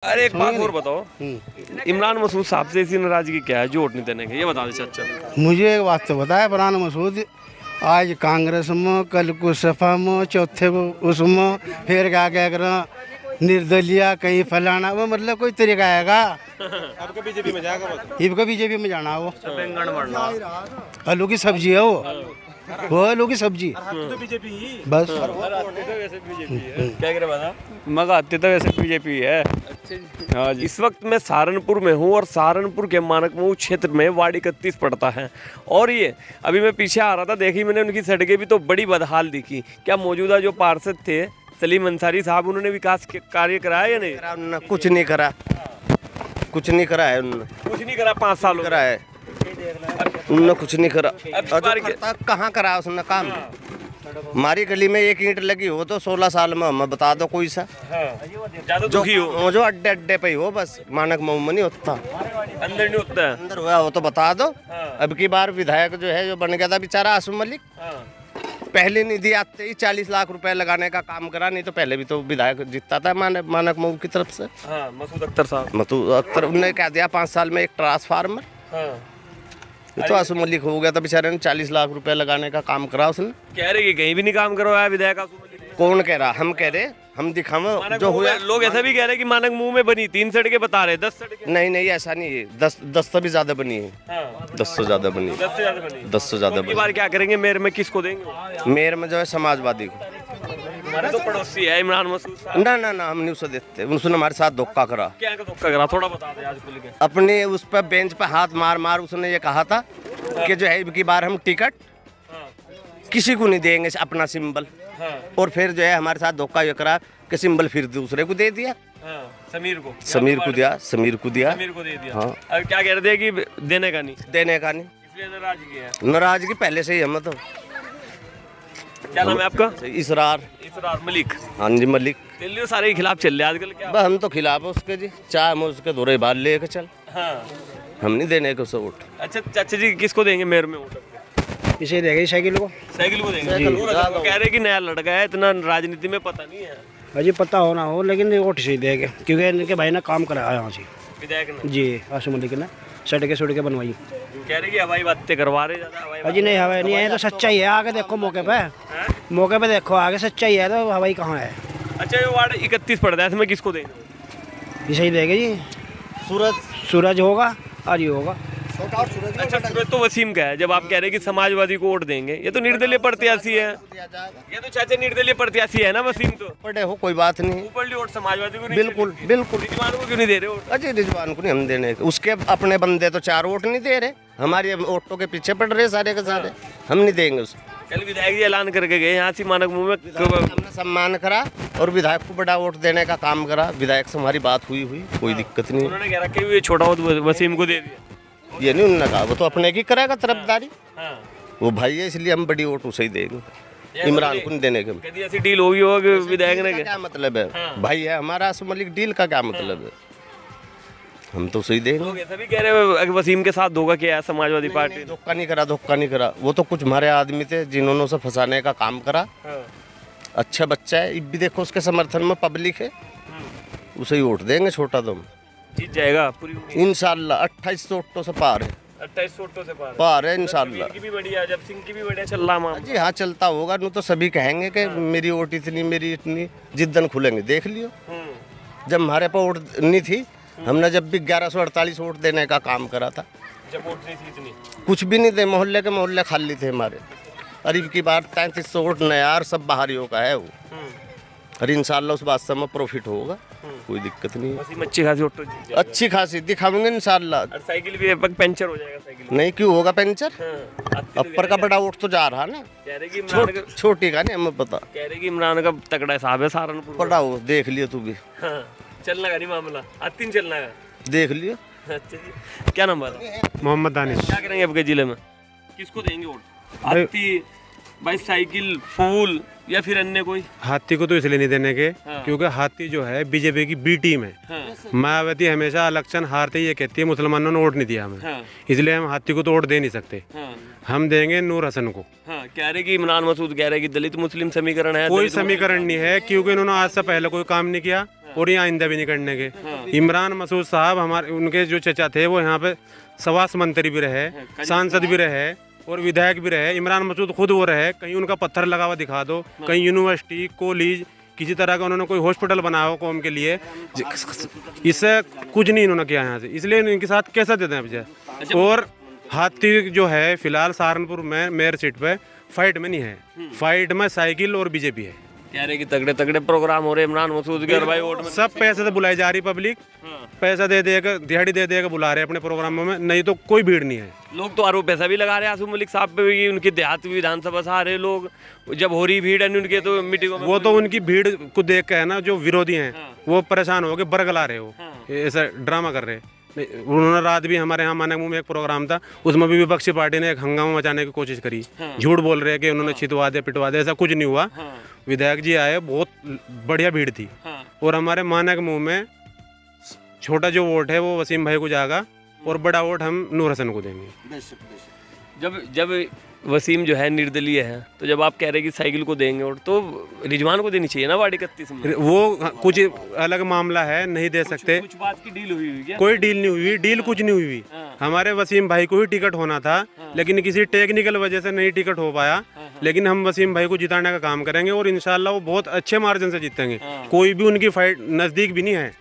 अरे एक बात और बताओ, इमरान मसूद साहब से ऐसी नाराजगी क्या है जो वोट नहीं देने के, ये बता दे चाचा। मुझे एक बात तो बताया इमरान मसूद आज कांग्रेस में, कल को सपा में, चौथे को उसमें, फिर क्या कह कर निर्दलीय कहीं फलाना, वो मतलब कोई तरीका आएगा। आपका बीजेपी में जाएगा, इनका बीजेपी में जाना वो बैंगन बढ़ना आलू की सब्जी है वो आलू की सब्जी तो बीजेपी ही बस। क्या करे बता, मगर आते तो वैसे बीजेपी है। हाँ जी। इस वक्त मैं सहारनपुर में हूँ और सहारनपुर के मानकमऊ क्षेत्र में वार्ड 31 पड़ता है। और ये अभी मैं पीछे आ रहा था, देखी मैंने उनकी सड़कें भी तो बड़ी बदहाल दिखी। क्या मौजूदा जो पार्षद थे सलीम अंसारी साहब, उन्होंने विकास कार्य कराया या नहीं? उन्होंने कुछ नहीं करा, कुछ नहीं करा है उन्होंने, कुछ नहीं करा, 5 साल करा है उन्होंने, कुछ नहीं करा। अब कहाँ करा उसने काम? हमारी गली में एक ईंट लगी हो तो 16 साल में हमें बता दो कोई सा ज्यादा दुखी हो, जो अड्डे अड्डे पे ही हो, बस मानक मऊ में नहीं होता, अंदर नहीं होता है। अंदर हुआ हो तो बता दो। अब की बार विधायक जो है जो बन गया था बेचारा आसम मलिक, पहले निधि आते ही 40 लाख रुपए लगाने का काम करा, नहीं तो पहले भी तो विधायक जीतता था मानक मऊ की तरफ से। मसूद अख्तर साहब, मसूद अख्तर, उन्होंने क्या दिया 5 साल में एक ट्रांसफार्मर। तो आसम मलिक हो गया था बेचारे ने, 40 लाख रुपए लगाने का काम करा उसने। कह रहे कि कहीं भी नहीं काम करवाया विधायक आसम मलिक ने। कौन कह रहा? हम कह रहे, हम दिखावे जो हुआ। लोग ऐसा भी कह रहे कि मानक मुंह में बनी 3 सड़कें बता रहे, 10 सड़कें। नहीं ऐसा नहीं है, 10 से भी ज्यादा बनी है। 10 से ज्यादा बनी, 10 से ज्यादा बनी। 10 से ज्यादा बनी। बार क्या करेंगे मेयर में, किसको देंगे? मेयर में जो है समाजवादी को। हमारे तो पड़ोसी है इमरान मसूद साहब। ना हम नहीं उसे देते, उसने हमारे साथ धोखा करा। क्या धोखा करा, थोड़ा बता दे आज खुल के। अपने उस पर बेंच पे हाथ मार उसने ये कहा था कि जो है की बार हम टिकट किसी को नहीं देंगे अपना सिंबल, और फिर जो है हमारे साथ धोखा ये करा कि सिंबल फिर दूसरे को दे दिया। समीर को दिया। हाँ, अब क्या कह रहे थे कि देने का नहीं, इसलिए नाराजगी है। नाराजगी पहले से ही हमें तो। क्या नाम है आपका? इसरार मलिक। हाँ जी, मलिक। दिल्ली सारे के खिलाफ चल रहे हैं आजकल, क्या? हम तो खिलाफ है उसके जी, चाहे हम उसके दौरे बाल लेके चल, हम नहीं देने को वोट। अच्छा चाचा जी, किसको देंगे मेयर में वोट? इसे देंगे साइकिल को देंगे। वो कह रहे कि नया लड़का है, इतना राजनीति में पता नहीं है। अजी पता हो ना हो, लेकिन वोट से देंगे क्योंकि इनके भाई ने काम कराया यहाँ से, विधायक ने जी आसम मलिक ने सड़कें बनवाई। कह रहे कि हवाई बातें करवा रहे ज्यादा। अजी नहीं, हवाई नहीं है तो सच्चाई है, आगे देखो मौके पे देखो, आगे सच्चाई है तो हवाई कहाँ है। अच्छा ये वार्ड 31 पड़ता है, इसमें किसको देंगे? इसे ही देंगे जी, सूरज होगा और ये होगा। अच्छा सूरज तो वसीम का है। जब आप कह रहे हैं कि समाजवादी को वोट देंगे, ये तो निर्दलीय प्रत्याशी है, ये तो चाचा निर्दलीय प्रत्याशी है ना वसीम। तो पढ़े हो कोई बात नहीं, ऊपर वोट समाजवादी को नहीं, बिल्कुल। रिजवान को क्यों नहीं दे रहे वोट? अजय रिजवान को नहीं हम देने, उसके अपने बंदे तो 4 वोट नहीं दे रहे, हमारे वोटों के पीछे पड़ रहे सारे के सारे, हम नहीं देंगे उसको। कल विधायक जी ऐलान करके गए यहाँ से मानक मुंह में, हमने सम्मान करा और विधायक को बड़ा वोट देने का काम करा। विधायक से हमारी बात हुई कोई दिक्कत नहीं। उन्होंने कह रखा कि छोटा वोट वसीम को दे दिया, ये नहीं उन्होंने कहा, वो तो अपने की करेगा तरफदारी, वो भाई है इसलिए हम बड़ी वोट उसे ही देंगे, इमरान को नहीं देने के। कभी ऐसी डील होगी हो कि विधायक ने, क्या मतलब है? भाई है हमारा आसम मलिक, डील का क्या मतलब है? हम तो सही देंगे। लोग ऐसा भी कह रहे हैं वसीम के साथ धोखा किया है समाजवादी पार्टी। धोखा नहीं करा, वो तो कुछ हमारे आदमी थे जिन्होंने उसे फंसाने का काम करा। अच्छा बच्चा है, अब भी देखो उसके समर्थन में पब्लिक है, उसे ही वोट देंगे। छोटा तुम जीत जाएगा पूरी इंशाल्लाह, 28 वोटों से पार है, 28 वोटों से पार है इंशाल्लाह। की भी बढ़िया, जब सिंह की भी बढ़िया चल रहा मामला। जी हाँ, चलता होगा, नहीं तो सभी कहेंगे कि मेरी वोट इतनी, मेरी इतनी, जिद्दन खुलेंगे देख लियो। जब हमारे पास वोट नहीं थी, हमने जब भी 1148 वोट देने का काम करा था, जब वोट नहीं थी इतनी, कुछ भी नहीं थे, मोहल्ले के मोहल्ले खाली थे हमारे। अरीब की बात 3300 वोट नया और सब बाहरियों का है वो, और इंशाल्लाह उस बात से में प्रॉफिट होगा, कोई दिक्कत नहीं है। अच्छी खासी वोट अच्छी खासी दिखाएंगे इंशाल्लाह। और साइकिल भी पंचर हो जाएगा साइकिल। नहीं क्यों होगा पंचर? अपर का बड़ा वोट तो जा रहा ना, छोटी का नहीं हमें पता। कह रहे कि इमरान का तगड़ा साहब है सहारनपुर, बड़ा हो, देख लियो तू भी। चलना का नहीं मामला, आतिन चलना का देख लियो। अच्छा जी, क्या नाम है? मोहम्मद दानिश। क्या करेंगे आपके जिले में, किसको देंगे वोट? हाथी, बाईसाइकिल, फूल या फिर अन्य कोई? हाथी को तो इसलिए नहीं देने के क्योंकि हाथी जो है बीजेपी की बी टीम है। मायावती हमेशा इलेक्शन हारते ही ये कहती है मुसलमानों ने वोट नहीं दिया हमें, इसलिए हम हाथी को तो वोट दे नहीं सकते। हम देंगे नूर हसन को। कह रहे कि इमरान मसूद कह रहे कि दलित मुस्लिम समीकरण है, कोई समीकरण नहीं है क्योंकि इन्होंने आज से पहले कोई काम नहीं किया। और ये आइंदा भी नहीं करने के। इमरान मसूद साहब हमारे उनके जो चचा थे वो यहाँ पे स्वास्थ्य मंत्री भी रहे, सांसद भी रहे और विधायक भी रहे। इमरान मसूद खुद वो रहे, कहीं उनका पत्थर लगा हुआ दिखा दो, कहीं यूनिवर्सिटी कॉलेज किसी तरह का उन्होंने कोई हॉस्पिटल बनाया हो कौम के लिए, इससे कुछ नहीं इन्होंने किया यहाँ से, इसलिए इनके साथ कैसा देते हैं अब। और हाथी जो है फिलहाल सहारनपुर में मेयर सीट पे फाइट में नहीं है, फाइट में साइकिल और बीजेपी है। कह रहे कि तगड़े तगड़े प्रोग्राम हो रहे इमरान मसूद के और भाई वोट में सब पैसे से बुलाई जा रही पब्लिक, पैसा दे देकर दिहाड़ी दे देकर बुला रहे अपने प्रोग्रामों में, नहीं तो कोई भीड़ नहीं है। लोग तो आरोप पैसा भी लगा रहे हैं आसिफ मलिक साहब पे भी, उनकी देहात विधानसभा से आ रहे लोग, जब हो रही भीड़ है उनके तो मीटिंगों में वो तो उनकी भीड़ को देख के है ना, जो विरोधी हैं वो परेशान हो गए, बरगला रहे हो, ऐसा ड्रामा कर रहे। उन्होंने रात भी हमारे यहाँ मानक मुंह में एक प्रोग्राम था, उसमें भी विपक्षी पार्टी ने एक हंगामा मचाने की कोशिश करी, झूठ बोल रहे हैं कि उन्होंने छितवा दे पिटवा दे, ऐसा कुछ नहीं हुआ। विधायक जी आए, बहुत बढ़िया भीड़ थी और हमारे मानक मुंह में छोटा जो वोट है वो वसीम भाई को जाएगा और बड़ा वोट हम नूर हसन को देंगे। जब वसीम जो है निर्दलीय है, तो जब आप कह रहे हैं कि साइकिल को देंगे वोट, तो रिजवान को देनी चाहिए ना वार्ड 31 में। वो कुछ अलग मामला है, नहीं दे सकते। कुछ बात की डील हुई क्या? कोई डील नहीं हुई, डील कुछ नहीं हुई। हमारे वसीम भाई को ही टिकट होना था, लेकिन किसी टेक्निकल वजह से नहीं टिकट हो पाया, लेकिन हम वसीम भाई को जिताने का काम करेंगे और इंशाल्लाह वो बहुत अच्छे मार्जिन से जीतेंगे। कोई भी उनकी फाइट नज़दीक भी नहीं है।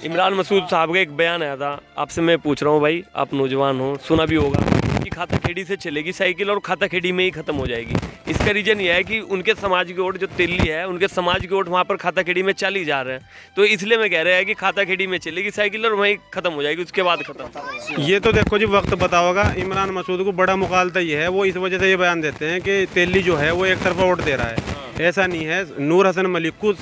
इमरान मसूद साहब का एक बयान आया था, आपसे मैं पूछ रहा हूँ भाई, आप नौजवान हो, सुना भी होगा कि खाता खेड़ी से चलेगी साइकिल और खाता खेड़ी में ही खत्म हो जाएगी। इसका रीजन ये है कि उनके समाज की वोट जो तेली है, उनके समाज की वोट वहाँ पर खाता खेड़ी में चली जा रहे हैं, तो इसलिए मैं कह रहा है कि खाता खेड़ी में चलेगी साइकिल और वहीं खत्म हो जाएगी, उसके बाद खत्म। ये तो देखो जी वक्त बताओगा। इमरान मसूद को बड़ा मुखालता ये है, वो इस वजह से ये बयान देते हैं कि तेली जो है वो एक तरफा वोट दे रहा है। ऐसा नहीं है, नूर हसन मलिक को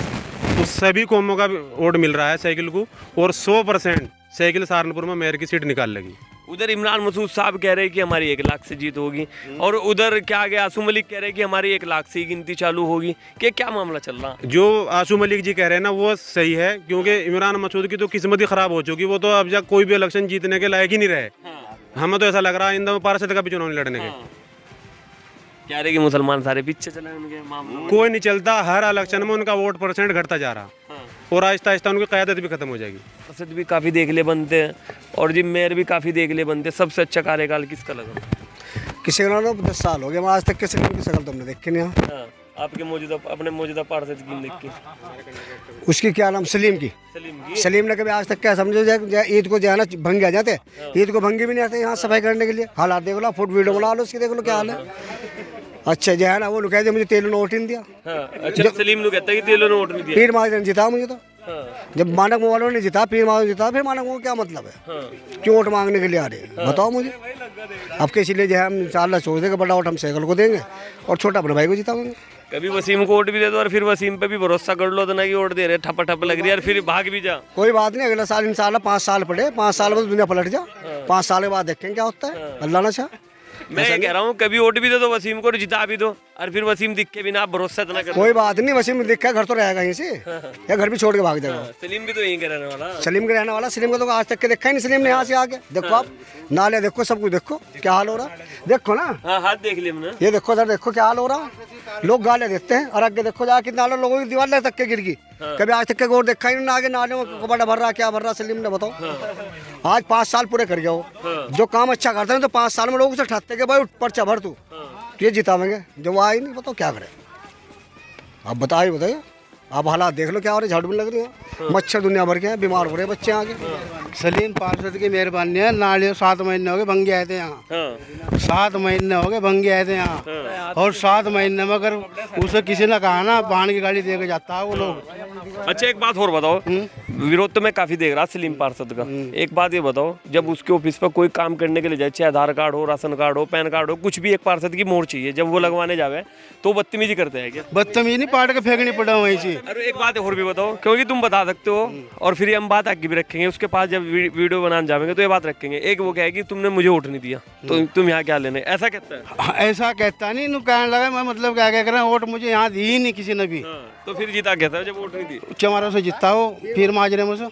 सभी कौमों का वोट मिल रहा है साइकिल को, और 100% साइकिल सहारनपुर में मेयर की सीट निकाल लेगी। उधर इमरान मसूद साहब कह रहे हैं कि हमारी 1 लाख से जीत होगी, और उधर क्या गया आसू मलिक कह रहे हैं कि हमारी 1 लाख से ही गिनती चालू होगी। क्या मामला चल रहा है? जो आसू मलिक जी कह रहे हैं ना वो सही है, क्योंकि इमरान मसूद की तो किस्मत ही खराब हो चुकी, वो तो अब कोई भी इलेक्शन जीतने के लायक ही नहीं रहे। हमें तो ऐसा लग रहा है इन पार्षद का भी चुनाव नहीं लड़ने के। कह रहे कि मुसलमान सारे पीछे चले उनके मामले। कोई नहीं चलता, हर इलेक्शन में उनका वोट परसेंट घटता जा रहा और आहिस्ता आहिस्ता उनकी क़यादत भी खत्म हो जाएगी। पार्षद भी काफ़ी देखले बनते हैं और जी मेयर भी काफ़ी देखले बनते हैं। सबसे अच्छा कार्यकाल किसका लगा? किसी का ना 10 साल हो गया, आज तक किसी की शक्ल तुमने देखी नहीं। हाँ, आपके अपने मौजूदा पार्षद की देख के। उसकी क्या नाम, सलीम की। सलीम ने कभी आज तक क्या समझो जाए, ईद को जाना भंगे आ जाते, ईद को भंगे भी नहीं आते यहाँ सफाई करने के लिए। हालात देख लो, फुट वीडियो बना लो उसकी, देख लो क्या हाल है। अच्छा जो है ना वो कहते मुझे तेल ने वोट नहीं दिया। अच्छा सलीम लोग कहते हैं कि तेलों ने वोट नहीं दिया। पीर महाजन जिता मुझे तो, जब मानक मुंह वालों ने जिता, पीर महाजन जिता, फिर मानक मुंह क्या मतलब है? क्यों वोट मांगने के लिए आ रहे हैं बताओ मुझे। अब के इसलिए जो है हम इंशाल्लाह सोच रहे बड़ा वोट हम साइकिल को देंगे और छोटा अपने भाई को जिताएंगे। कभी वसीम को वोट भी दे दो और फिर वसीम पे भी भरोसा कर लो तो ना कि वोट दे रहे, ठप्पा ठप्पा लग रही है और फिर भाग भी जा। कोई बात नहीं, अगला साल इंशाल्लाह 5 साल पड़े, 5 साल बाद दुनिया पलट जा, 5 साल के बाद देखेंगे क्या होता है, अल्लाह ना चाह। मैं ये कह रहा हूँ कभी वोट भी दे दो वसीम को और जिता भी दो, और फिर वसीम दिख के भी ना भरोसा इतना कर। कोई बात नहीं, वसीम दिखा घर तो रहेगा यहीं से, या घर भी छोड़ के भाग जाएगा। सलीम भी तो यहीं का रहने वाला। सलीम के रहने वाला, सलीम को तो आज तक के देखा ही नहीं सलीम ने यहाँ से आके। देखो आप नाले देखो, सब कुछ देखो क्या हाल हो रहा है, देखो ना। हाँ हाथ देख लिया हमने, ये देखो इधर देखो क्या हाल हो रहा है। लोग गाले देते हैं और आगे देखो जा कितना लोगों की दीवार तक के गिर गई। कभी आज तक के गोर देखा ही नहीं, आगे नाले में बड़ा भर रहा क्या भर रहा सलीम ने बताओ। आज 5 साल पूरे कर गया वो, जो काम अच्छा करता है तो 5 साल में लोग उसे ठाते भाई पर्चा भर तू, ये जितावेंगे। जब वो आई नहीं बताओ क्या करे, आप बताइए आप हालात देख लो क्या हो रहे, झाड़ू भी लग रही है, मच्छर दुनिया भर के हैं, बीमार हो रहे बच्चे आगे। सलीम पार्षद की मेहरबानी है, नाले 7 महीने हो गए भंगे आए थे यहाँ, 7 महीने हो गए भंगे आए थे यहाँ, और 7 महीने में अगर उसे किसी ने कहा ना वाहन की गाड़ी दे के जाता है वो लोग। अच्छा एक बात और बताओ, विरोध तो मैं काफी देख रहा सलीम पार्षद का, एक बात ये बताओ, जब उसके ऑफिस पर कोई काम करने के लिए जाए, चाहे आधार कार्ड हो, राशन कार्ड हो, पैन कार्ड हो, कुछ भी एक पार्षद की मोहर चाहिए, जब वो लगवाने जावे तो बदतमीजी करते हैं क्या? बदतमीजी नहीं, पाट के फेंकनी पड़ा वहीं से। अरे एक बात और भी बताओ, क्योंकि तुम बता सकते हो और फिर हम बात आगे भी रखेंगे, उसके पास जब वीडियो बनाने जाएंगे तो ये बात रखेंगे। एक वो कहे कि तुमने मुझे वोट नहीं दिया तो तुम यहाँ क्या लेने, ऐसा कहता है? ऐसा कहता नहीं, नु कहने लगा मैं मतलब क्या कह रहा हूँ, वोट मुझे यहाँ दी ही नहीं किसी ने भी। तो फिर जीता कहता है जब वोट नहीं दी। चमारों से जीता हो, फिर माजरे में से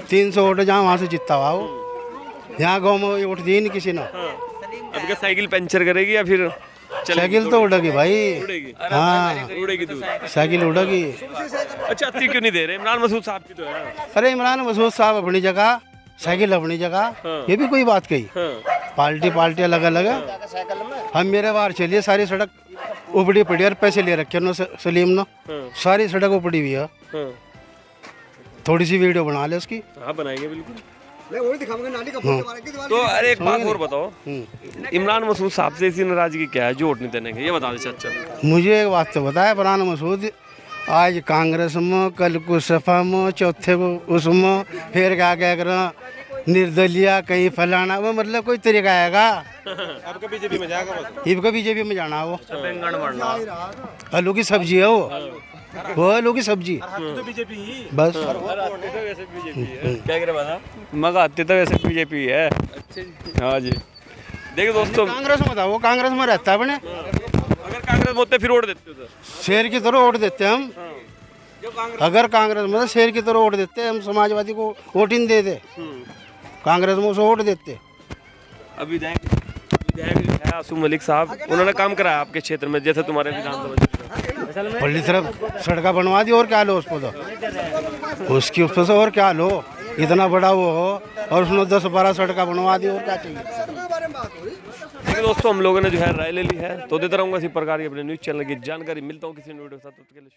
300 वोट जहाँ वहाँ से जीता हुआ वो, यहाँ गाँव में वोट दी नहीं किसी ने। अब क्या साइकिल पंचर करेगी या फिर साइकिल तो उड़ेगी भाई। उड़ेगी, हाँ उड़ेगी दूध। साइकिल उड़ेगी। अच्छा 80 क्यों नहीं दे रहे? इमरान मसूद साहब की तो है। अरे इमरान मसूद साहब अपनी जगह, साइकिल अपनी जगह, ये भी कोई बात कही। पार्टी अलग अलग है। हम मेरे बाहर चलिए, सारी सड़क उपड़ी पड़ी और पैसे ले रखे उन्होंने सलीम ने, सारी सड़क उपड़ी हुई है। थोड़ी सी वीडियो बना ले उसकी। हाँ बनाएंगे बिल्कुल। मैं वही दिखाऊंगा नाली का फोटो मारेंगे दीवार तो अरे एक बात और बताओ, इमरान मसूद साहब से इसी नाराजगी क्या है जो वोट नहीं देने के? ये बता दे चाचा। मुझे एक बात तो बताया, इमरान मसूद आज कांग्रेस में, कल को सपा में, चौथे को उसमें, फिर क्या कर निर्दलीय कहीं फलाना, वो मतलब कोई तरीका आएगा। अब बीजेपी में जाएगा बस। इबका बीजेपी में जाना वो बैंगन बढ़ना। आलू की सब्जी है वो आलू की सब्जी तो बीजेपी ही बस। क्या करे बता? मगा आते तो वैसे बीजेपी है। हाँ जी। देखिए दोस्तों, कांग्रेस में था वो, कांग्रेस में रहता है अपने। अगर कांग्रेस में होते फिर वोट देते तो शेर की तरह वोट देते हम। अगर कांग्रेस में शेर की तरह वोट देते हम, समाजवादी को वोट ही नहीं देते, कांग्रेस में उसे वोट देते। अभी विधायक जो है आसू मलिक साहब, उन्होंने काम कराया आपके क्षेत्र में, जैसे तुम्हारे विधानसभा पल्ली तरफ सड़का बनवा दी, और क्या लो उसको, तो उसकी उस से और क्या लो, इतना बड़ा वो हो और उसने 10-12 सड़का बनवा दी, और क्या चाहिए। देखिए दोस्तों, हम लोगों ने जो है राय ले ली है, तो देता रहूँगा इसी प्रकार की अपने न्यूज़ चैनल की जानकारी। मिलता हूँ किसी वीडियो के साथ, तब तक के लिए।